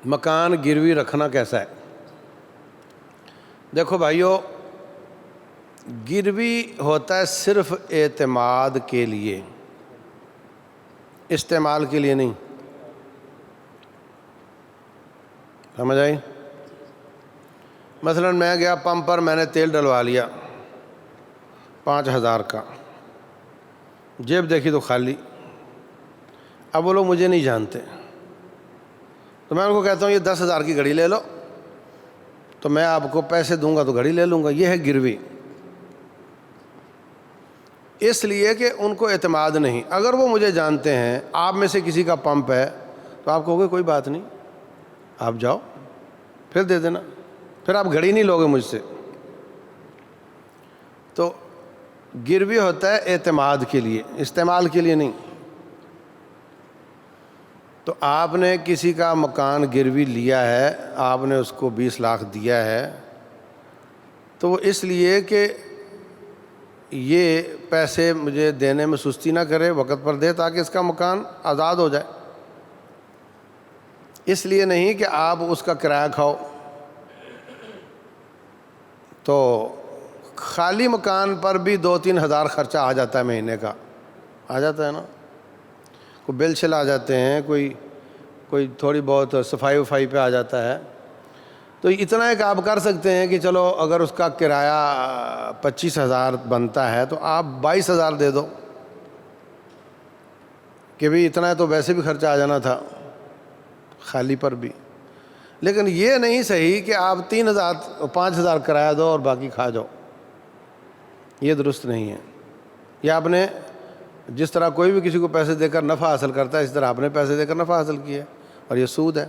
مکان گروی رکھنا کیسا ہے؟ دیکھو بھائیو، گروی ہوتا ہے صرف اعتماد کے لیے، استعمال کے لیے نہیں۔ سمجھ آئی؟ مثلا میں گیا پمپ پر، میں نے تیل ڈلوا لیا 5000 کا، جیب دیکھی تو خالی۔ اب وہ لوگ مجھے نہیں جانتے، تو میں ان کو کہتا ہوں یہ 10,000 کی گھڑی لے لو، تو میں آپ کو پیسے دوں گا تو گھڑی لے لوں گا۔ یہ ہے گروی، اس لیے کہ ان کو اعتماد نہیں۔ اگر وہ مجھے جانتے ہیں، آپ میں سے کسی کا پمپ ہے، تو آپ کہو گے کوئی بات نہیں، آپ جاؤ پھر دے دینا، پھر آپ گھڑی نہیں لوگے مجھ سے۔ تو گروی ہوتا ہے اعتماد کے لیے، استعمال کے لیے نہیں۔ تو آپ نے کسی کا مکان گروی لیا ہے، آپ نے اس کو 20 لاکھ دیا ہے، تو وہ اس لیے کہ یہ پیسے مجھے دینے میں سستی نہ کرے، وقت پر دے تاکہ اس کا مکان آزاد ہو جائے، اس لیے نہیں کہ آپ اس کا کرایہ کھاؤ۔ تو خالی مکان پر بھی 2-3 ہزار خرچہ آ جاتا ہے، مہینے کا آ جاتا ہے نا، کوئی بل شل آ جاتے ہیں، کوئی تھوڑی بہت صفائی وفائی پہ آ جاتا ہے۔ تو اتنا ایک آپ کر سکتے ہیں کہ چلو اگر اس کا کرایہ 25,000 بنتا ہے تو آپ 22,000 دے دو کہ بھئی اتنا ہے، تو ویسے بھی خرچہ آ جانا تھا خالی پر بھی۔ لیکن یہ نہیں صحیح کہ آپ 3,000 5,000 کرایہ دو اور باقی کھا جاؤ، یہ درست نہیں ہے۔ یہ آپ نے جس طرح کوئی بھی کسی کو پیسے دے کر نفع حاصل کرتا ہے، اس طرح آپ نے پیسے دے کر نفع حاصل کیا ہے، اور یہ سود ہے۔